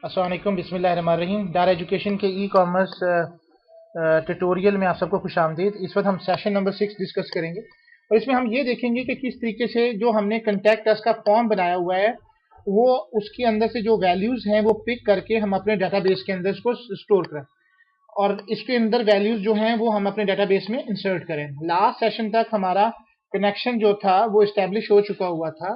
अस्सलाम वालेकुम, बिस्मिल्लाहिर्रहमानिर्रहीम। दार एजुकेशन के ई कॉमर्स ट्यूटोरियल में आप सबको खुशामदीद। इस वक्त हम सेशन नंबर 6 डिस्कस करेंगे और इसमें हम ये देखेंगे कि किस तरीके से जो हमने कंटैक्ट अस का फॉर्म बनाया हुआ है वो उसके अंदर से जो वैल्यूज़ हैं वो पिक करके हम अपने डाटाबेस के अंदर इसको स्टोर करें और इसके अंदर वैल्यूज़ जो हैं वो हम अपने डाटाबेस में इंसर्ट करें। लास्ट सेशन तक हमारा कनेक्शन जो था वो इस्टेब्लिश हो चुका हुआ था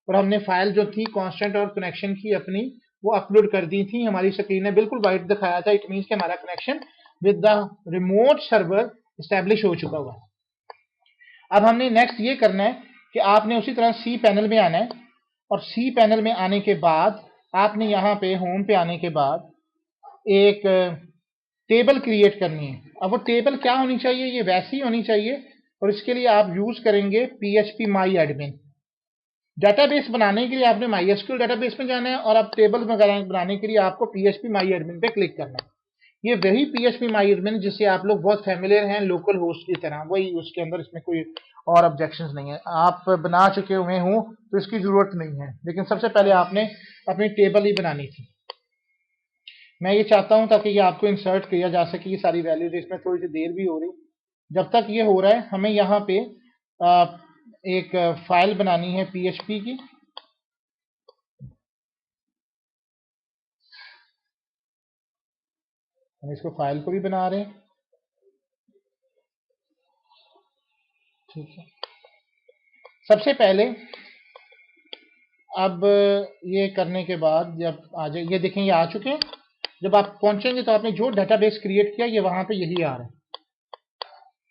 और हमने फाइल जो थी कांस्टेंट और कनेक्शन की अपनी वो अपलोड कर दी थी। हमारी स्क्रीन में बिल्कुल वाइट दिखाया था, इट मीन्स कि हमारा connection with the remote server establish हो चुका हुआ है। अब हमने नेक्स्ट ये करना है कि आपने उसी तरह सी पैनल में आना है और सी पैनल में आने के बाद आपने यहाँ पे होम पे आने के बाद एक टेबल क्रिएट करनी है। अब वो टेबल क्या होनी चाहिए, ये वैसी होनी चाहिए और इसके लिए आप यूज करेंगे PHP माई एडमिन। डेटाबेस बनाने के लिए आपने MySQL डेटाबेस में जाना है और अब टेबल बनाने के लिए आपको PHP माई एडमिन पे क्लिक करना है। ये वही PHP माई एडमिन जिससे आप लोग बहुत फैमिलियर हैं लोकल होस्ट की तरह, वही उसके अंदर, इसमें कोई और ऑब्जेक्शंस नहीं है। आप बना चुके हुए हो तो इसकी जरूरत नहीं है, लेकिन सबसे पहले आपने अपनी टेबल ही बनानी थी। मैं ये चाहता हूं ताकि ये आपको इंसर्ट किया जा सके ये सारी वैल्यूज। इसमें थोड़ी सी देर भी हो रही। जब तक ये हो रहा है हमें यहाँ पे एक फाइल बनानी है PHP की। हम इसको फाइल को भी बना रहे हैं, ठीक है। सबसे पहले अब ये करने के बाद जब आ जाए, ये देखें ये आ चुके हैं। जब आप पहुंचेंगे तो आपने जो डेटाबेस क्रिएट किया ये वहां पे यही आ रहा है।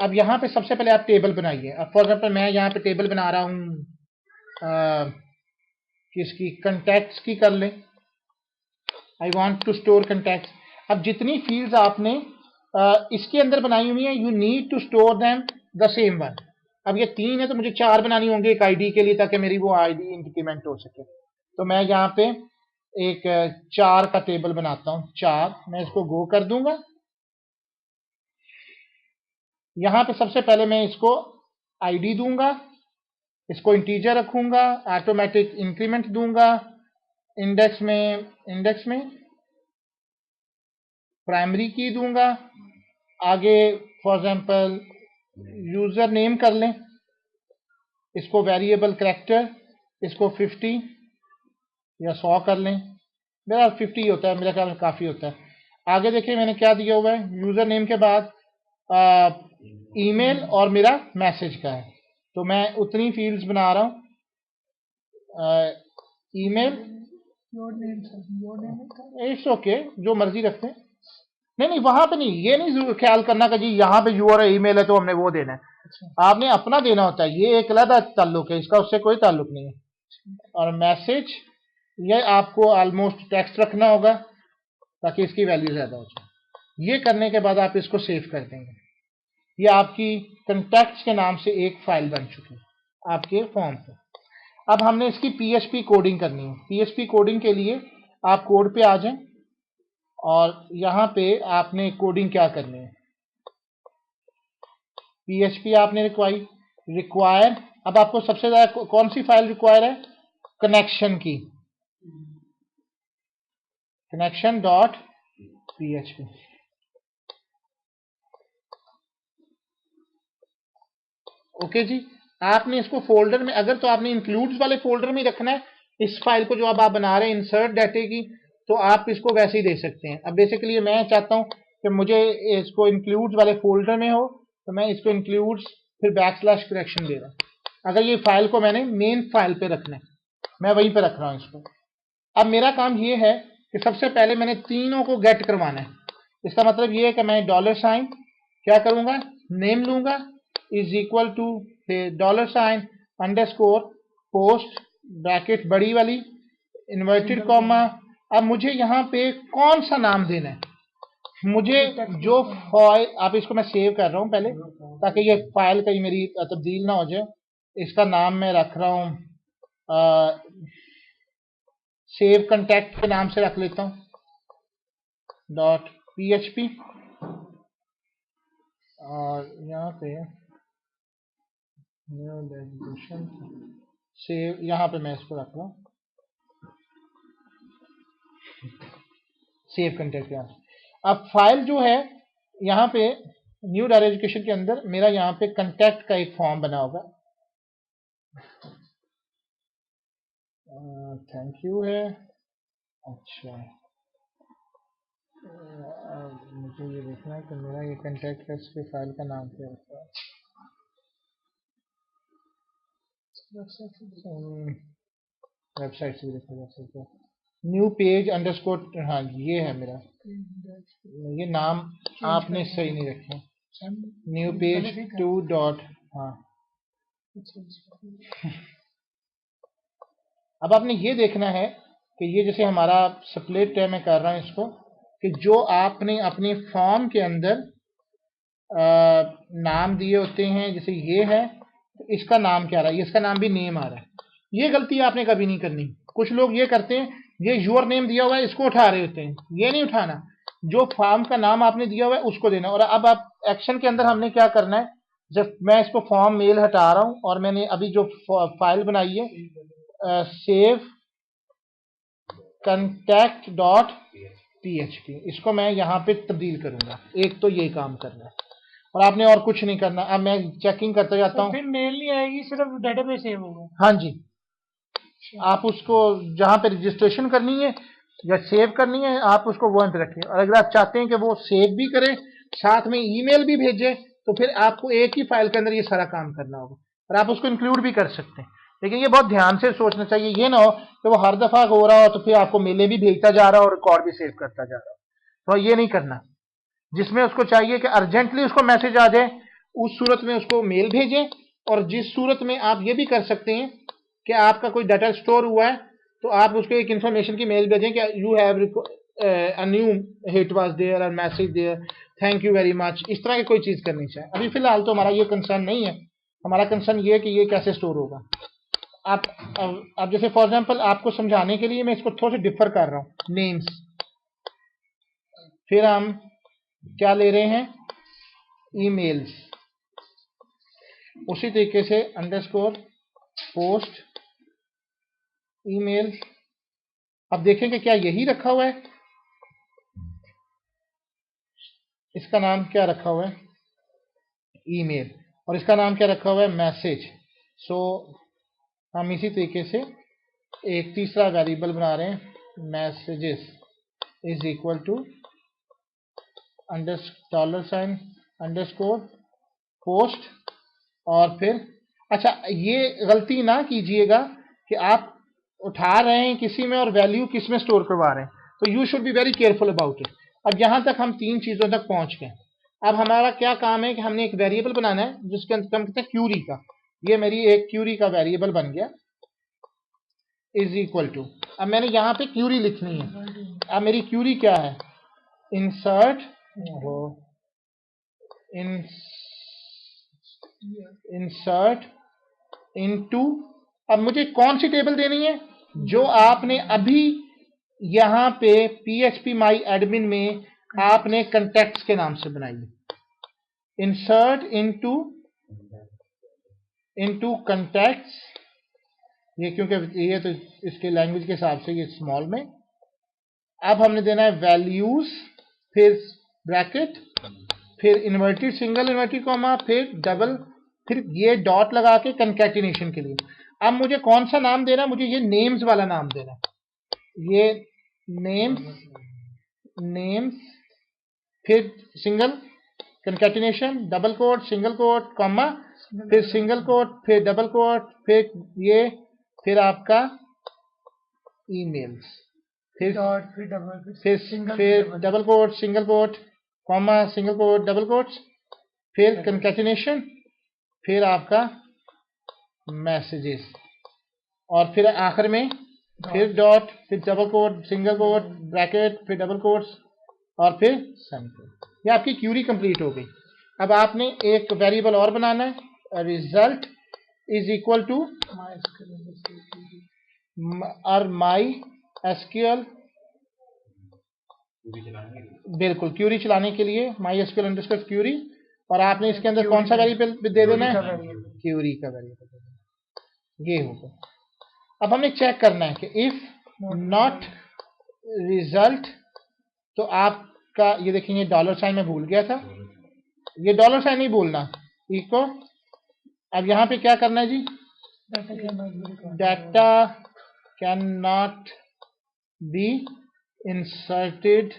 अब यहाँ पे सबसे पहले आप टेबल बनाइए। अब फॉर एग्जाम्पल मैं यहाँ पे टेबल बना रहा हूँ किसकी, कंटैक्ट्स की कर लें। I want to store contacts. अब जितनी फील्ड्स आपने इसके अंदर बनाई हुई हैं you need to store them the same one. अब ये 3 है तो मुझे 4 बनानी होंगी एक आईडी के लिए ताकि मेरी वो आईडी इंक्रीमेंट हो सके। तो मैं यहाँ पे एक 4 का टेबल बनाता हूँ। 4 मैं इसको गो कर दूंगा। यहाँ पे सबसे पहले मैं इसको आईडी दूंगा, इसको इंटीजर रखूंगा, ऑटोमेटिक इंक्रीमेंट दूंगा, इंडेक्स में प्राइमरी की दूंगा। आगे फॉर एग्जांपल यूजर नेम कर लें, इसको वेरिएबल कैरेक्टर, इसको 50 या 100 कर लें। मेरा 50 होता है, मेरा ख्याल काफ़ी होता है। आगे देखिए मैंने क्या दिया हुआ है, यूजर नेम के बाद ईमेल और मेरा मैसेज का है, तो मैं उतनी फील्ड्स बना रहा हूँ। ईमेल, इट्स ओके, जो मर्जी रखते हैं। नहीं वहां पे नहीं, ये नहीं जरूर ख्याल करना कि जी यहाँ पे यूआर ईमेल है तो हमने वो देना है। आपने अपना देना होता है, ये एक अलग ताल्लुक है, इसका उससे कोई ताल्लुक नहीं है। और मैसेज ये आपको ऑलमोस्ट टेक्स्ट रखना होगा ताकि इसकी वैल्यू ज्यादा हो जाए। ये करने के बाद आप इसको सेव कर देंगे। ये आपकी कंटैक्ट्स के नाम से एक फाइल बन चुकी है आपके फॉर्म पे। अब हमने इसकी PHP कोडिंग करनी है। PHP कोडिंग के लिए आप कोड पे आ जाएं और यहाँ पे आपने कोडिंग क्या करनी है। PHP आपने रिक्वायर। अब आपको सबसे ज्यादा कौन सी फाइल रिक्वायर है, कनेक्शन की, कनेक्शन डॉट PHP। ओके जी, आपने इसको फोल्डर में, अगर तो आपने इंक्लूड्स वाले फोल्डर में रखना है इस फाइल को जो अब आप बना रहे हैं इंसर्ट डाटे की, तो आप इसको वैसे ही दे सकते हैं। अब बेसिकली मैं चाहता हूं कि मुझे इसको इंक्लूड्स वाले फोल्डर में हो, तो मैं इसको इंक्लूड्स फिर /करेक्शन दे रहा हूं। अगर ये फाइल को मैंने मेन फाइल पे रखना है, मैं वहीं पे रख रहा हूं इसको। अब मेरा काम ये है कि सबसे पहले मैंने तीनों को गेट करवाना है। इसका मतलब ये है कि मैं $, क्या करूंगा, नेम लूंगा, is equal to $_ post bracket बड़ी वाली, इन्वर्टेड कॉमा। अब मुझे यहाँ पे कौन सा नाम देना है, मुझे जो फाइल, आप इसको मैं सेव कर रहा हूँ पहले ताकि ये फाइल कहीं मेरी तब्दील ना हो जाए। इसका नाम मैं रख रहा हूँ सेव कंटैक्ट के नाम से रख लेता हूँ .php और यहाँ पे सेव, यहाँ पे मैं इसको रख रहा हूँ सेव कंटेक्ट यहाँ से। अब फाइल जो है यहाँ पे न्यू डायरेक्ट एजुकेशन के अंदर मेरा यहाँ पे कंटेक्ट का एक फॉर्म बना होगा, थैंक यू है। अच्छा मुझे ये देखना है कि मेरा ये कंटेक्ट है, इसके फाइल का नाम क्या होता है। वेबसाइट से भी देखा जा सकता है, न्यू पेज अंडरस्कोर, हाँ ये है मेरा, ये नाम आपने सही नहीं रखे, न्यू पेज 2 डॉट, हाँ। अब आपने ये देखना है कि ये जैसे हमारा स्प्लिट है, मैं कर रहा हूँ इसको, कि जो आपने अपने फॉर्म के अंदर नाम दिए होते हैं, जैसे ये है तो इसका नाम क्या रहा है, इसका नाम भी नेम आ रहा है। ये गलती आपने कभी नहीं करनी। कुछ लोग ये करते हैं, ये यूर नेम दिया हुआ है इसको उठा रहे होते हैं, ये नहीं उठाना, जो फॉर्म का नाम आपने दिया हुआ है उसको देना। और अब आप एक्शन के अंदर हमने क्या करना है, जब मैं इसको फॉर्म मेल हटा रहा हूं और मैंने अभी जो फाइल बनाई है सेव कंटैक्ट डॉट php, इसको मैं यहाँ पे तब्दील करूंगा। एक तो ये काम करना है और आपने और कुछ नहीं करना। अब मैं चेकिंग करता जाता हूँ, फिर मेल नहीं आएगी, सिर्फ डेटाबेस सेव होगा। हाँ जी, आप उसको जहाँ पे रजिस्ट्रेशन करनी है या सेव करनी है आप उसको वहां पे रखें। और अगर आप चाहते हैं कि वो सेव भी करे साथ में ईमेल भी भेजे तो फिर आपको एक ही फाइल के अंदर ये सारा काम करना होगा, और आप उसको इंक्लूड भी कर सकते हैं। लेकिन ये बहुत ध्यान से सोचना चाहिए, ये ना हो कि वो हर दफा हो रहा हो तो फिर आपको मेलें भी भेजता जा रहा हो और रिकॉर्ड भी सेव करता जा रहा हो, तो ये नहीं करना। जिसमें उसको चाहिए कि अर्जेंटली उसको मैसेज आ जाए उस सूरत में उसको मेल भेजें। और जिस सूरत में आप ये भी कर सकते हैं कि आपका कोई डाटा स्टोर हुआ है तो आप उसको एक इंफॉर्मेशन की मेल भेजें कि you have a new hit was there और message there, thank you very much, इस तरह की कोई चीज़ करनी चाहिए। अभी फिलहाल तो हमारा ये कंसर्न नहीं है, हमारा कंसर्न ये है कि ये कैसे स्टोर होगा। आप जैसे फॉर एग्जांपल आपको समझाने के लिए मैं इसको थोड़ा सा डिफर कर रहा हूँ, नेम्स, फिर हम क्या ले रहे हैं, ईमेल्स, उसी तरीके से अंडरस्कोर पोस्ट ईमेल। अब देखेंगे क्या यही रखा हुआ है, इसका नाम क्या रखा हुआ है, ईमेल, और इसका नाम क्या रखा हुआ है, मैसेज। सो हम इसी तरीके से एक तीसरा वेरिएबल बना रहे हैं, messages is equal to $, underscore post, और फिर अच्छा ये गलती ना कीजिएगा कि आप उठा रहे हैं किसी में और वैल्यू किस में स्टोर करवा रहे हैं, तो you should be very careful about it. अब यहां तक हम 3 चीज़ों तक पहुंच गए। अब हमारा क्या काम है कि हमने एक वेरिएबल बनाना है जिसके अंदर हम कहते हैं क्यूरी का, ये मेरी एक क्यूरी का वेरिएबल बन गया, इज इक्वल टू, अब मैंने यहाँ पे क्यूरी लिखनी है। अब मेरी क्यूरी क्या है, इंसर्ट इंसर्ट इनटू, अब मुझे कौन सी टेबल देनी है, जो आपने अभी यहां पे PHP माई एडमिन में आपने कंटेक्ट्स के नाम से बनाई है। इंसर्ट इनटू कंटेक्ट्स, ये क्योंकि ये तो इसके लैंग्वेज के हिसाब से ये स्मॉल में। अब हमने देना है वैल्यूज, फिर ब्रैकेट, फिर इन्वर्टेड सिंगल इन्वर्टेड कॉमा, फिर डबल, फिर ये डॉट लगा के कंकैटिनेशन के लिए। अब मुझे कौन सा नाम देना है, मुझे ये नेम्स वाला नाम देना है, ये नेम्स, फिर single concatenation, double quote, single quote, comma, फिर सिंगल कोट, फिर डबल कोट, फिर ये, फिर आपका ईमेल्स, फिर double quote, single quote, comma, single quote, double quotes, फिर कंकैटिनेशन, फिर आपका मैसेजेस, और फिर आखिर में फिर डॉट, फिर double quote, single quote, bracket, फिर डबल कोट्स, और फिर सेमीकोलन। ये आपकी क्यूरी कंप्लीट हो गई। अब आपने एक वेरिएबल और बनाना है, रिजल्ट इज इक्वल टू और माई एसक्यूएल, बिल्कुल क्यूरी चलाने के लिए माई एसक्यूएल अंडरस्कोर क्यूरी, और आपने इसके अंदर कौन सा वेरिएबल दे देना है, क्यूरी का वेरिएबल, ये होगा। अब हमें चेक करना है कि इफ नॉट रिजल्ट तो आपका ये देखेंगे डॉलर साइन में भूल गया था, ये डॉलर साइन नहीं भूलना, इको। अब यहाँ पे क्या करना है जी, data can not be inserted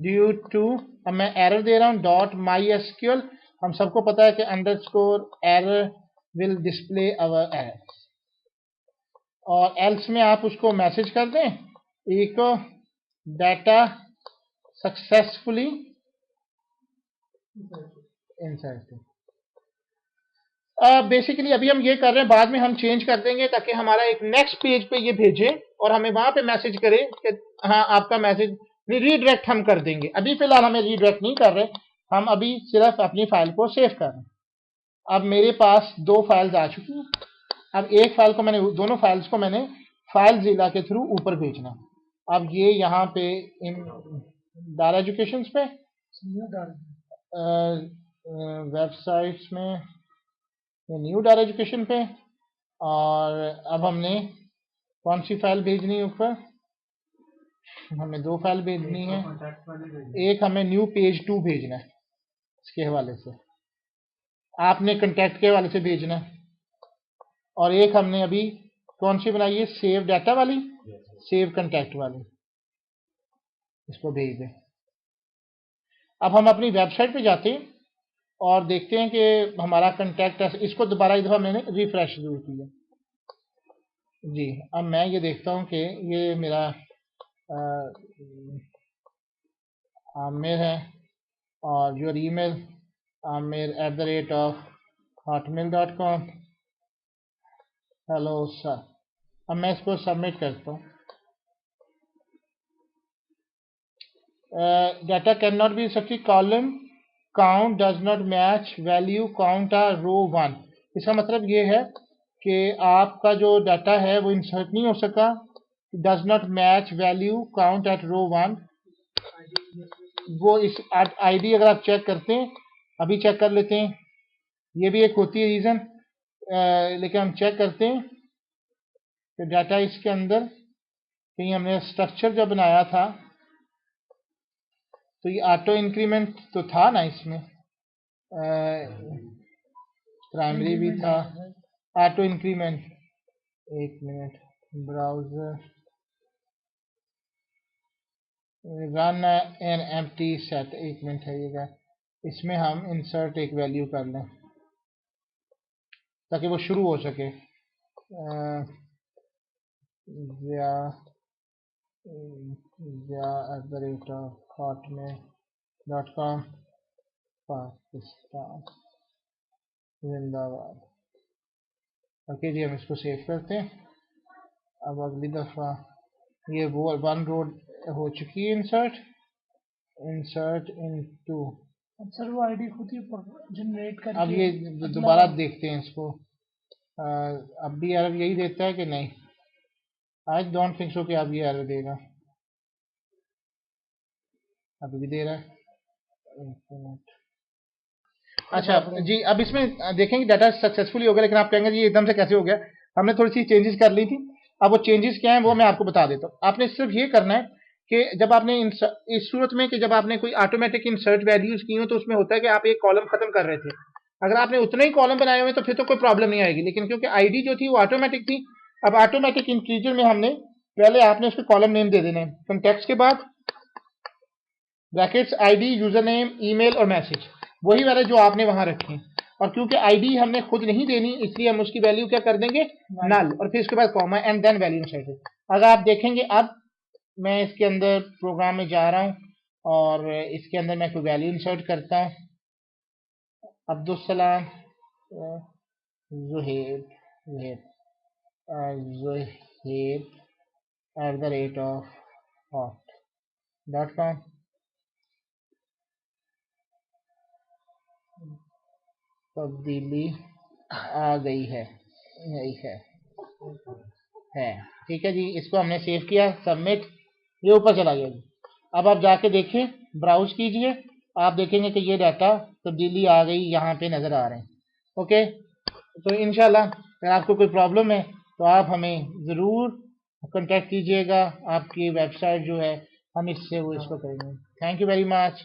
due to, अब मैं एरर दे रहा हूँ डॉट माई एसक्यूएल, हम सबको पता है कि underscore error will display our error, और एल्स में आप उसको मैसेज कर दें echo data successfully inserted. Basically अभी हम ये कर रहे हैं, बाद में हम चेंज कर देंगे ताकि हमारा एक नेक्स्ट पेज पे ये भेजे और हमें वहां पे मैसेज करे कि हाँ आपका मैसेज रीडायरेक्ट हम कर देंगे। अभी फिलहाल हमें रीडायरेक्ट नहीं कर रहे, हम अभी सिर्फ अपनी फाइल को सेव कर रहे हैं। अब मेरे पास 2 फाइल्स आ चुकी हैं, अब एक फाइल को मैंने, दोनों फाइल्स को मैंने फाइल जिला के थ्रू ऊपर भेजना। अब ये यहाँ पे इन दारा एजुकेशन पे वेबसाइट्स में न्यू डाटा एजुकेशन पे, और अब हमने कौन सी फाइल भेजनी है ऊपर, हमें 2 फाइल भेजनी है, एक हमें न्यू पेज 2 भेजना है इसके हवाले से, आपने कंटेक्ट के हवाले से भेजना है, और एक हमने अभी कौन सी बनाई है, सेव डाटा वाली, सेव कंटेक्ट वाली, इसको भेज दें। अब हम अपनी वेबसाइट पे जाते हैं और देखते हैं कि हमारा कंटेक्ट, इसको दोबारा एक दफ़ा मैंने रिफ्रेश जरूर किया जी। अब मैं ये देखता हूँ कि ये मेरा आमिर है, और your email amir@hotmail.com, hello sir. अब मैं इसको सबमिट करता हूँ। Data can not be such column count does not match value count are row 1। इसका मतलब ये है कि आपका जो डाटा है वो इंसर्ट नहीं हो सका, does not match value count at row 1। वो इस आईडी अगर आप चेक करते हैं, अभी चेक कर लेते हैं, ये भी एक होती है रीज़न, लेकिन हम चेक करते हैं कि डाटा इसके अंदर कहीं हमने स्ट्रक्चर जब बनाया था तो ये ऑटो इंक्रीमेंट तो था ना इसमें, प्राइमरी भी था, ऑटो इंक्रीमेंट, एक minute, browser run an empty set, एक मिनट है, इसमें हम इंसर्ट एक वैल्यू कर लें ताकि वो शुरू हो सके, hotmail.com पाकिस्तान जिंदाबाद। ओके जी, हम इसको सेव करते हैं। अब अगली दफ़ा ये वो 1 रोड हो चुकी है इंसर्ट इनटू, सर वो आईडी खुद ही जनरेट करके, अब ये दोबारा देखते हैं इसको, अब भी एरर यही देता है कि नहीं, आई डोंट थिंक सो कि अब ये एरर देगा, अभी भी दे रहा है। अच्छा जी, अब इसमें देखेंगे डाटा सक्सेसफुली हो गया, लेकिन आप कहेंगे जी एकदम से कैसे हो गया, हमने थोड़ी सी चेंजेस कर ली थी। अब वो चेंजेस क्या हैं वो मैं आपको बता देता हूँ। आपने सिर्फ ये करना है कि जब आपने इस सूरत में कि जब आपने कोई ऑटोमेटिक इंसर्ट वैल्यूज की हो तो उसमें होता है कि आप एक कॉलम खत्म कर रहे थे, अगर आपने उतने ही कॉलम बनाए हुए तो फिर तो कोई प्रॉब्लम नहीं आएगी, लेकिन क्योंकि आईडी जो थी वो ऑटोमेटिक थी, अब ऑटोमेटिक इंक्रीजर में हमने पहले आपने उसको कॉलम नेम दे देने, कंटेक्स्ट के बाद brackets ID, user name, email और मैसेज, वही वाले जो आपने वहां रखे हैं। और क्योंकि आईडी हमने खुद नहीं देनी इसलिए हम उसकी वैल्यू क्या कर देंगे, नल, और फिर इसके बाद comma and then value inserted. अगर आप देखेंगे अब मैं इसके अंदर प्रोग्राम में जा रहा हूं और इसके अंदर मैं कोई वैल्यू इंसर्ट करता हूं, अब्दुल सलाम जुहेब @hot.com, तब्दीली आ गई है, यही है ठीक है जी। इसको हमने सेव किया, सबमिट, ये ऊपर चला गया जी। अब आप जाके देखिए, ब्राउज कीजिए, आप देखेंगे कि ये डाटा तब्दीली आ गई, यहाँ पे नज़र आ रहे हैं। ओके, तो इंशाल्लाह अगर आपको कोई प्रॉब्लम है तो आप हमें ज़रूर कांटेक्ट कीजिएगा, आपकी वेबसाइट जो है हम इससे वो इसको करेंगे। Thank you very much.